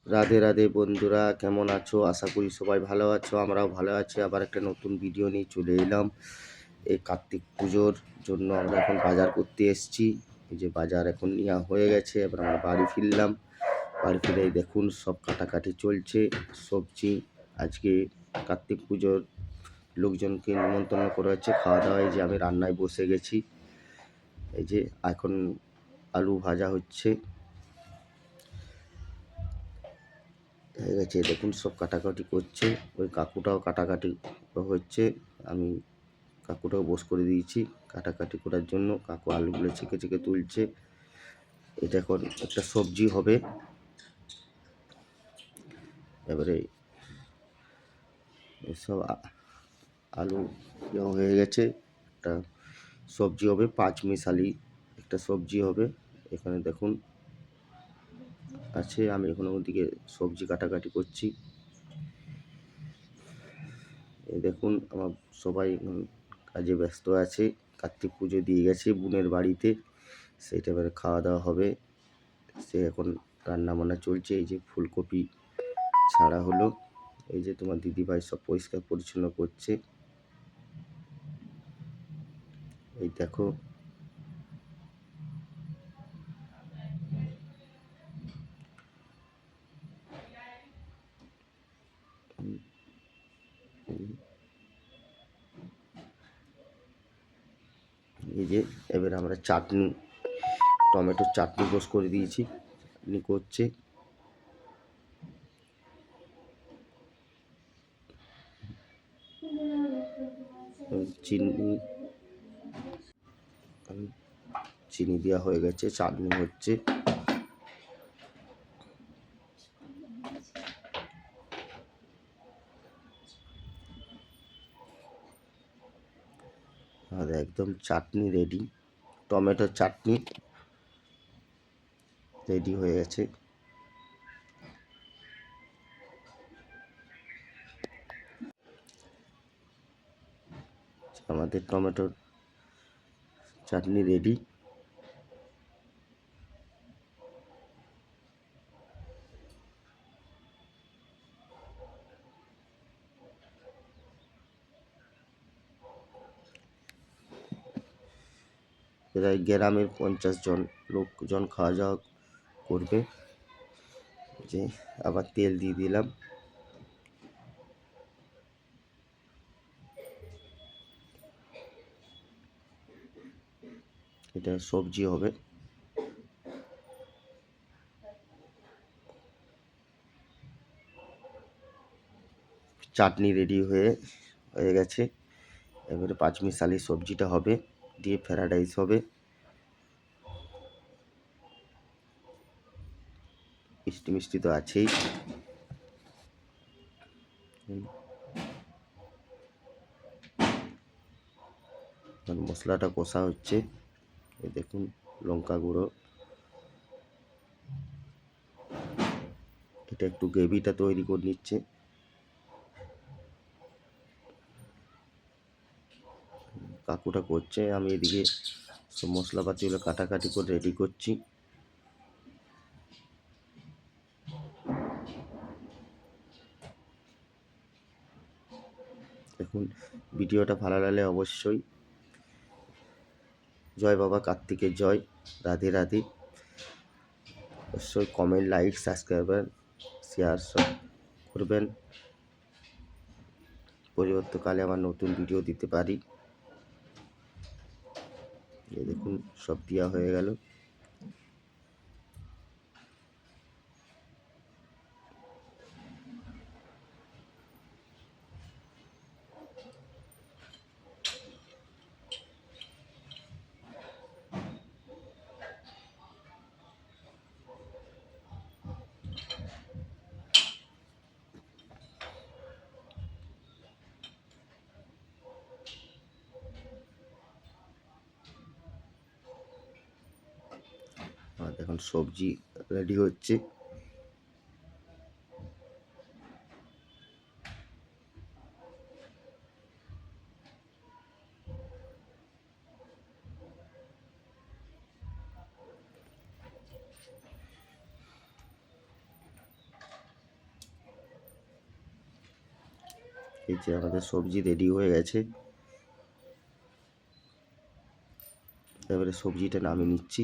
রাধে রাধে বন্ধুরা, কেমন আছো? আশা করি সবাই ভালো আছো। আমরাও ভালো আছি। আবার একটা নতুন ভিডিও নিয়ে চলে এলাম। এই কার্তিক পুজোর জন্য আমরা এখন বাজার করতে এসেছি। এই যে বাজার এখন নেওয়া হয়ে গেছে, এবার আমরা বাড়ি ফিরলাম। বাড়ি ফিরে দেখুন সব কাটাকাটি চলছে। সবজি আজকে কার্তিক পুজোর লোকজনকে নিমন্ত্রণ করা হচ্ছে খাওয়া দাওয়া। এই যে আমি রান্নায় বসে গেছি। এই যে এখন আলু ভাজা হচ্ছে, হয়ে গেছে। দেখুন সব কাটাকাটি করছে, ওই কাকুটাও কাটাকাটি হচ্ছে। আমি কাকুটাও বস করে দিয়েছি কাটাকাটি করার জন্য। কাকু আলুগুলো চেকে চেকে তুলছে। এটা এখন একটা সবজি হবে। এবারে এসব আলু হয়ে গেছে, একটা সবজি হবে, পাঁচ মিশালি একটা সবজি হবে। এখানে দেখুন আছে, আমি এখন ওদিকে সবজি কাটাকাটি করছি। এই দেখুন আমার সবাই কাজে ব্যস্ত আছে। কার্তিক পুজো দিয়ে গেছে বোনের বাড়িতে, সেইটা এবারে খাওয়া দাওয়া হবে। সে এখন রান্না বান্না চলছে। এই যে ফুলকপি ছাড়া হলো, এই যে তোমার দিদিভাই সব পরিষ্কার পরিচ্ছন্ন করছে। এই দেখো, এই যে এবারে আমরা চাটনি, টমেটোর চাটনি বস করে দিয়েছি, চাটনি করছে। চিনি চিনি দেওয়া হয়ে গেছে, চাটনি হচ্ছে। আর একদম চাটনি রেডি, টমেটোর চাটনি রেডি হয়ে গেছে। আমাদের টমেটোর চাটনি রেডি। প্রায় গ্রামের 50 জন লোকজন খাওয়া দাওয়া করবে। যে আবার তেল দিয়ে দিলাম। এটা সবজি হবে। চাটনি রেডি হয়ে গেছে। এবারে পাঁচমিশালি সবজিটা হবে, দিয়ে ফ্রাইড রাইস হবে। মিষ্টি মিষ্টি তো আছেই। মশলাটা কষা হচ্ছে। এই দেখুন লঙ্কা গুঁড়ো, এটা একটু গ্রেভিটা তৈরি করে নিচ্ছে। কাকুটা করছে, আমি এদিকে সব মশলাপাতিগুলো কাটাকাটি করে রেডি করছি। দেখুন ভিডিওটা ভালো লাগলে অবশ্যই জয় বাবা কার্তিকের জয়, রাধে রাধে। অবশ্যই কমেন্ট, লাইক, সাবস্ক্রাইব, শেয়ার সব করবেন। পরবর্তীকালে আবার নতুন ভিডিও দিতে পারি। এই দেখুন সব দেওয়া হয়ে গেল। আর এখন সবজি রেডি হচ্ছে। এই যে আমাদের সবজি রেডি হয়ে গেছে, এবারে সবজিটা নামিয়ে নিচ্ছি।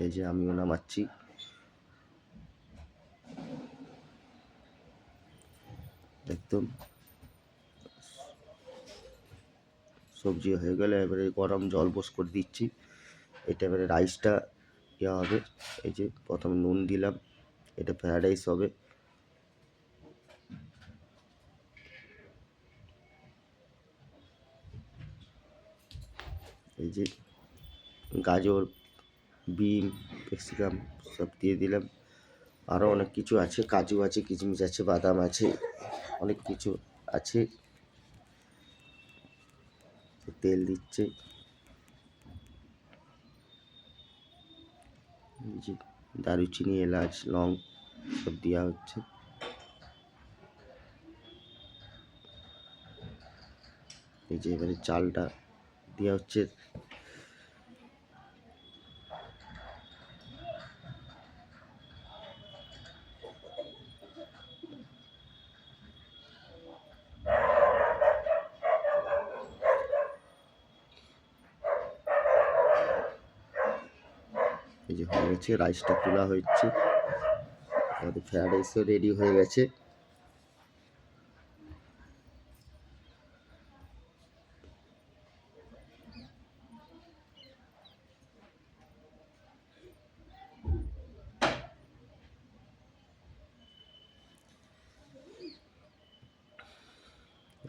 এই যে আমিও নামাচ্ছি। একদম সবজি হয়ে গেলে এবারে গরম জল বোস করে দিচ্ছি। এটা এবারে রাইসটা দেওয়া হবে। এই যে প্রথমে নুন দিলাম, এটা ফ্রায়েড রাইস হবে। এই যে গাজর, বিন, ক্যাপসিকাম সব দিয়ে দিলাম। আরও অনেক কিছু আছে, কাজু আছে, কিশমিশ আছে, বাদাম আছে, অনেক কিছু আছে। তেল দিচ্ছে, এই যে দারুচিনি, এলাচ, লং সব দেওয়া হচ্ছে। এই যে এবারে চালটা দেওয়া হচ্ছে। এই যে হয়ে গেছে, রাইসটা তোলা হচ্ছে। আমাদের ফ্রায়েড রাইসও রেডি হয়ে গেছে।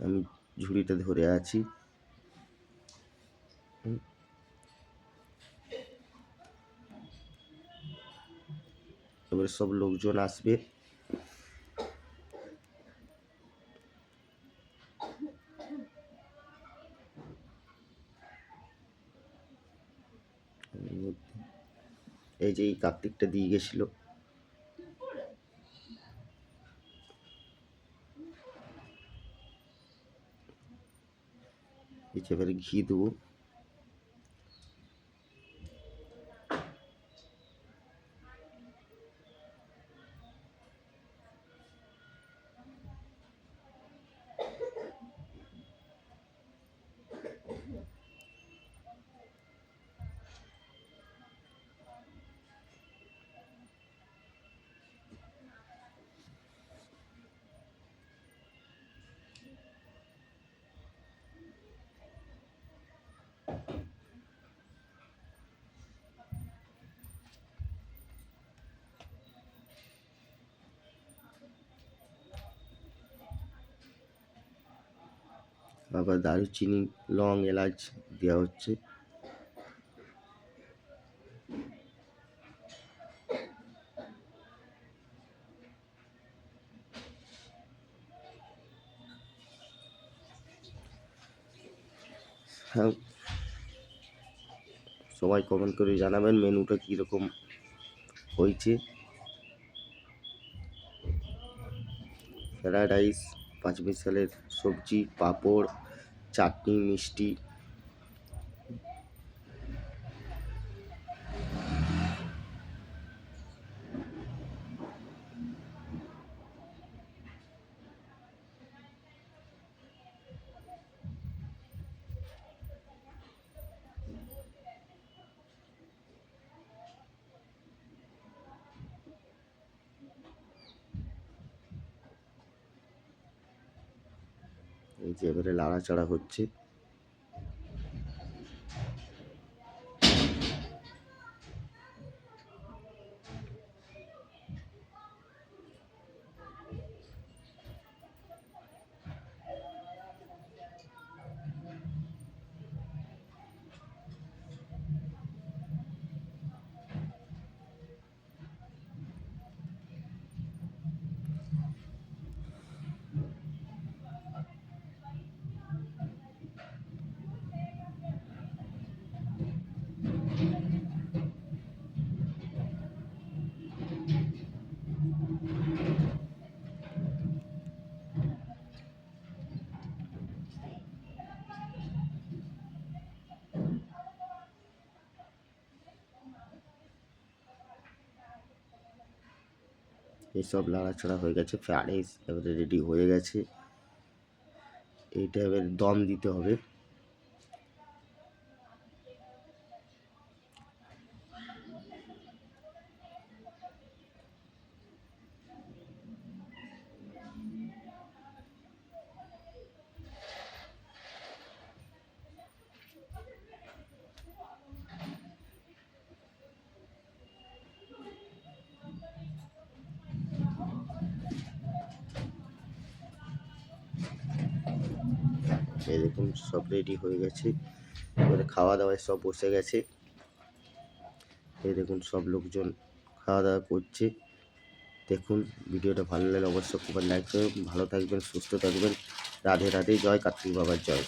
আমি ঝুড়িটা ধরে আছি। এবারে সব লোকজন আসবে। এই যে এই কার্তিকটা দিয়ে গেছিল। এই যে এবারে ঘি দেবো। আবার দারুচিনি, লং, এলাচ দেওয়া হচ্ছে। হ্যাঁ, সবাই কমেন্ট করে জানাবেন মেনুটা কীরকম হয়েছে। ফ্রায়েড রাইস, পাঁচমিশালের সবজি, পাঁপড়, চাটনি, মিষ্টি। এই যে এবারে নাড়াচাড়া হচ্ছে। এইসব নাড়াচাড়া হয়ে গেছে, ফ্রাইড রাইস এবারে রেডি হয়ে গেছে। এইটা এবার দম দিতে হবে। এই দেখুন সব রেডি হয়ে গেছে, এবারে খাওয়া দাওয়ায় সব বসে গেছে। এই দেখুন সব লোকজন খাওয়া দাওয়া করছে। দেখুন ভিডিওটা ভালো লাগলে অবশ্যই খুব লাইক করবেন। ভালো থাকবেন, সুস্থ থাকবেন। রাধে রাধে, জয় কার্তিক বাবার জয়।